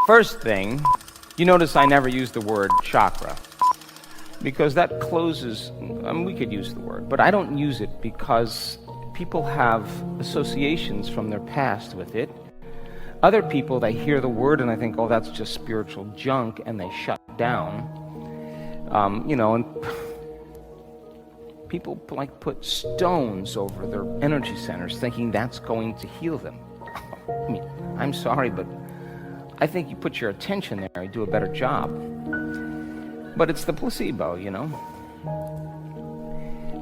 First thing, you notice I never use the word chakra, because that closes, we could use the word, but I don't use it because people have associations from their past with it. Other people, they hear the word and they think, oh, that's just spiritual junk, and they shut down. And people put stones over their energy centers thinking that's going to heal them. I mean, I'm sorry, but I think you put your attention there, you do a better job. But it's the placebo,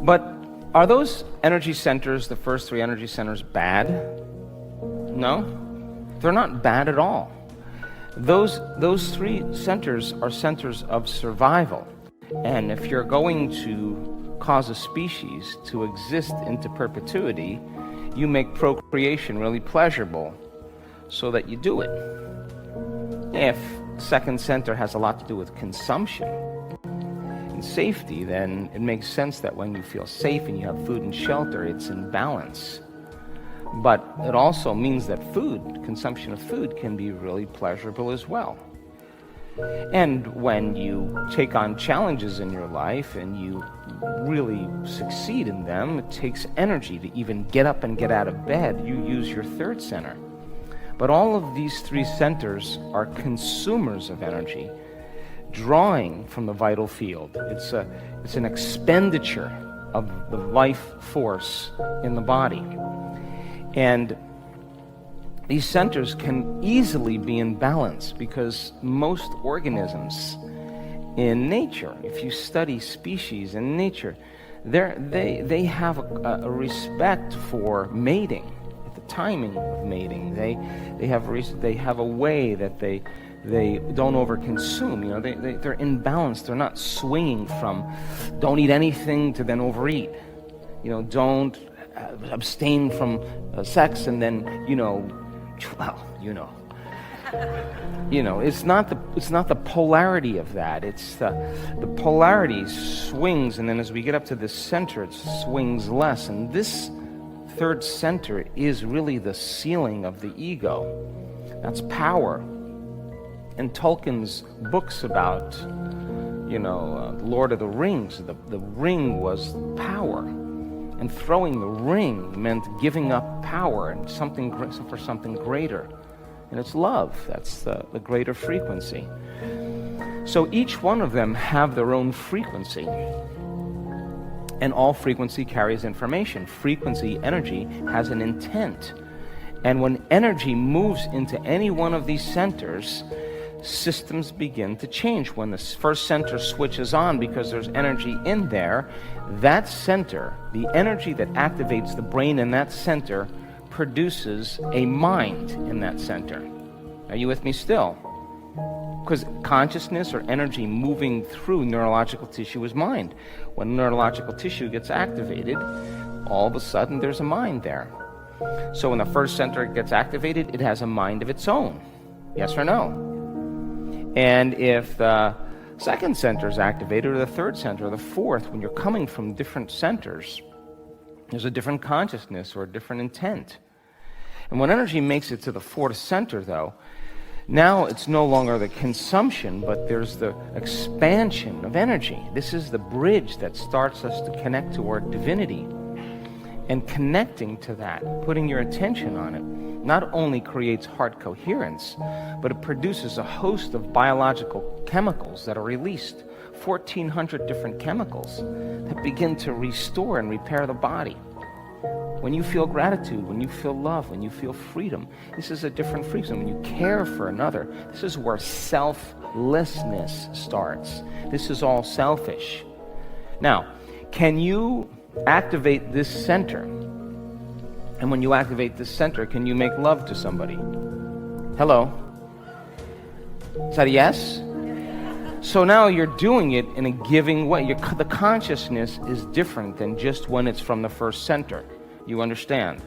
But are those energy centers, the first three energy centers, bad? No, they're not bad at all. Those three centers are centers of survival. And if you're going to cause a species to exist into perpetuity, you make procreation really pleasurable so that you do it. If the second center has a lot to do with consumption and safety, then it makes sense that when you feel safe and you have food and shelter, it's in balance. But it also means that consumption of food can be really pleasurable as well. And when you take on challenges in your life and you really succeed in them, it takes energy to even get up and get out of bed. You use your third center. But all of these three centers are consumers of energy, drawing from the vital field. It's an expenditure of the life force in the body. And these centers can easily be in balance because most organisms in nature, if you study species in nature, they have a respect for mating, the timing of mating. They have a way that they don't overconsume. They're in balance. They're not swinging from don't eat anything to then overeat. Don't abstain from sex and then it's not the polarity of that. It's the polarity swings, and then as we get up to the center, it swings less. And this third center is really the ceiling of the ego. That's power. And Tolkien's books about, Lord of the Rings, the ring was power. And throwing the ring meant giving up power and for something greater. And it's love. That's the greater frequency. So each one of them have their own frequency. And all frequency carries information. Frequency, energy, has an intent. And when energy moves into any one of these centers, systems begin to change. When the first center switches on because there's energy in there, that center, the energy that activates the brain in that center, produces a mind in that center. Are you with me still? Because consciousness or energy moving through neurological tissue is mind. When neurological tissue gets activated, all of a sudden there's a mind there. So when the first center gets activated, it has a mind of its own. Yes or no? And if the second center is activated, or the third center, or the fourth, when you're coming from different centers, there's a different consciousness or a different intent. And when energy makes it to the fourth center, though, now it's no longer the consumption, but there's the expansion of energy. This is the bridge that starts us to connect to our divinity. And connecting to that, putting your attention on it, not only creates heart coherence, but it produces a host of biological chemicals that are released, 1,400 different chemicals that begin to restore and repair the body. When you feel gratitude, when you feel love, when you feel freedom, this is a different frequency. When you care for another, this is where selflessness starts. This is all selfish. Now, can you activate this center? And when you activate this center, can you make love to somebody? Hello? Is that a yes? So now you're doing it in a giving way. The consciousness is different than just when it's from the first center. You understand?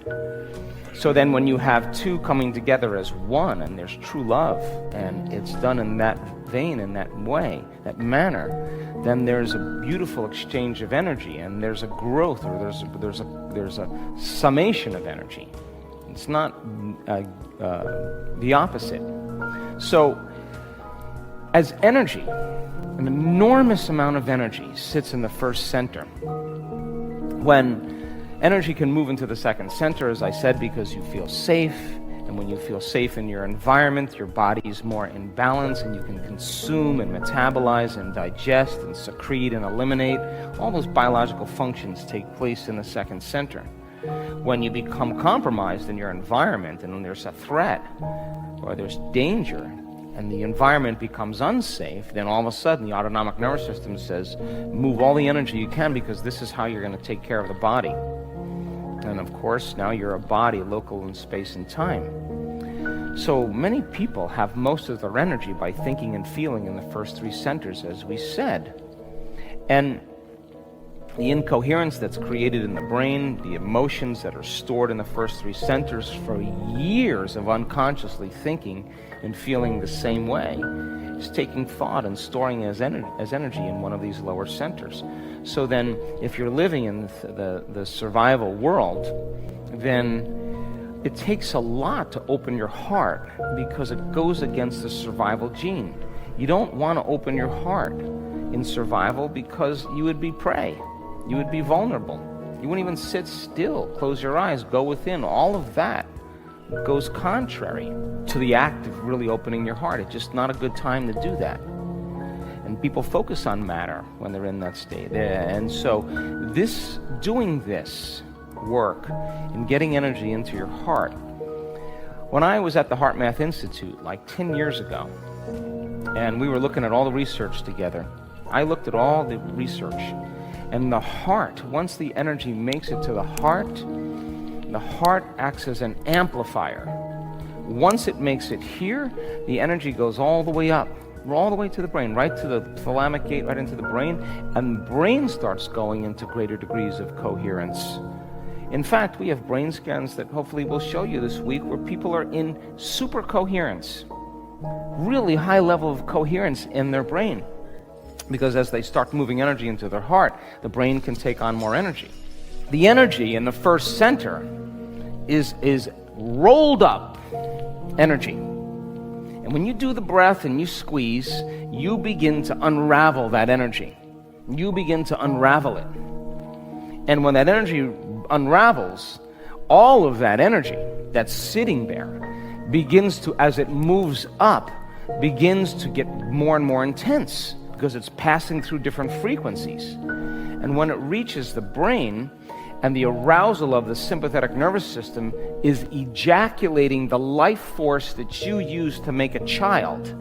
So then when you have two coming together as one, and there's true love, and it's done in that vein, in that way, that manner, then there's a beautiful exchange of energy, and there's a growth, or there's a summation of energy. It's not the opposite. So, as energy, an enormous amount of energy sits in the first center. When energy can move into the second center, as I said, because you feel safe, and when you feel safe in your environment, your body is more in balance, and you can consume and metabolize and digest and secrete and eliminate. All those biological functions take place in the second center. When you become compromised in your environment, and when there's a threat or there's danger, and the environment becomes unsafe, then all of a sudden the autonomic nervous system says, move all the energy you can, because this is how you're going to take care of the body. And of course, now you're a body local in space and time. So many people have most of their energy by thinking and feeling in the first three centers, as we said. And the incoherence that's created in the brain, the emotions that are stored in the first three centers for years of unconsciously thinking and feeling the same way, is taking thought and storing as energy in one of these lower centers. So then, if you're living in the survival world, then it takes a lot to open your heart, because it goes against the survival gene. You don't want to open your heart in survival, because you would be prey. You would be vulnerable. You wouldn't even sit still, close your eyes, go within. All of that goes contrary to the act of really opening your heart. It's just not a good time to do that. And people focus on matter when they're in that state. And so doing this work and getting energy into your heart. When I was at the Heart Math Institute like 10 years ago, and we were looking at all the research together, I looked at all the research. And the heart, once the energy makes it to the heart acts as an amplifier. Once it makes it here, the energy goes all the way up, all the way to the brain, right to the thalamic gate, right into the brain, and the brain starts going into greater degrees of coherence. In fact, we have brain scans that hopefully we'll show you this week where people are in super coherence, really high level of coherence in their brain. Because as they start moving energy into their heart, the brain can take on more energy. The energy in the first center is rolled up energy. And when you do the breath and you squeeze, you begin to unravel that energy. You begin to unravel it. And when that energy unravels, all of that energy that's sitting there begins to, as it moves up, begins to get more and more intense, because it's passing through different frequencies. And when it reaches the brain, and the arousal of the sympathetic nervous system is ejaculating the life force that you use to make a child,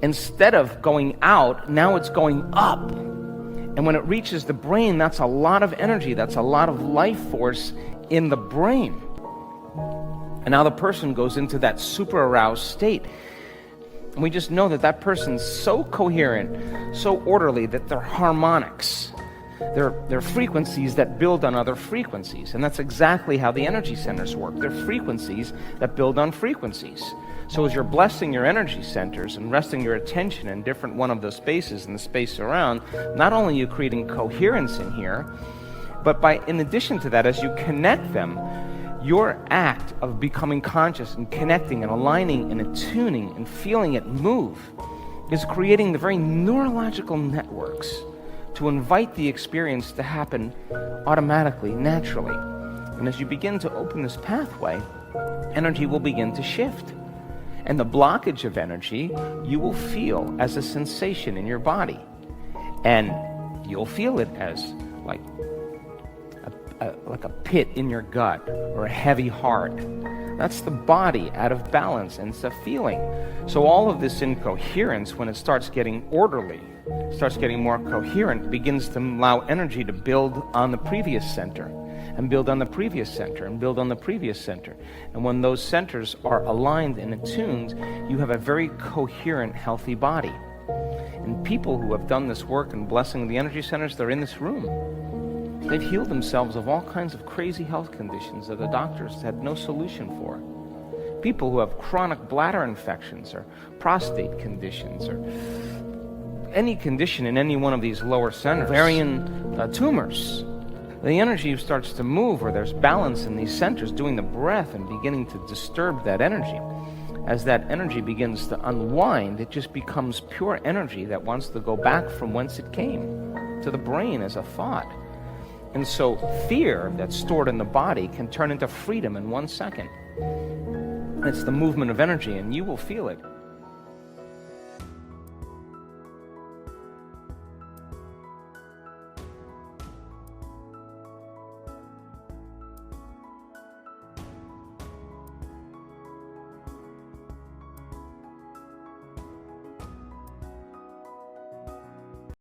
instead of going out, now it's going up. And when it reaches the brain, that's a lot of energy, that's a lot of life force in the brain. And now the person goes into that super aroused state. And we just know that that person's so coherent, so orderly, that they're harmonics. They're frequencies that build on other frequencies. And that's exactly how the energy centers work. They're frequencies that build on frequencies. So as you're blessing your energy centers and resting your attention in different one of those spaces and the space around, not only are you creating coherence in here, but in addition to that, as you connect them, your act of becoming conscious and connecting and aligning and attuning and feeling it move is creating the very neurological networks to invite the experience to happen automatically, naturally. And as you begin to open this pathway, energy will begin to shift. And the blockage of energy you will feel as a sensation in your body. And you'll feel it as like a pit in your gut or a heavy heart. That's the body out of balance, and it's a feeling. So all of this incoherence, when it starts getting orderly, starts getting more coherent, begins to allow energy to build on the previous center, and build on the previous center, and build on the previous center. And when those centers are aligned and attuned, you have a very coherent, healthy body. And people who have done this work in blessing the energy centers, they're in this room. They've healed themselves of all kinds of crazy health conditions that the doctors had no solution for. People who have chronic bladder infections or prostate conditions or any condition in any one of these lower centers, ovarian tumors. The energy starts to move where there's balance in these centers, doing the breath and beginning to disturb that energy. as that energy begins to unwind, it just becomes pure energy that wants to go back from whence it came, to the brain as a thought. And so fear that's stored in the body can turn into freedom in 1 second. It's the movement of energy, and you will feel it.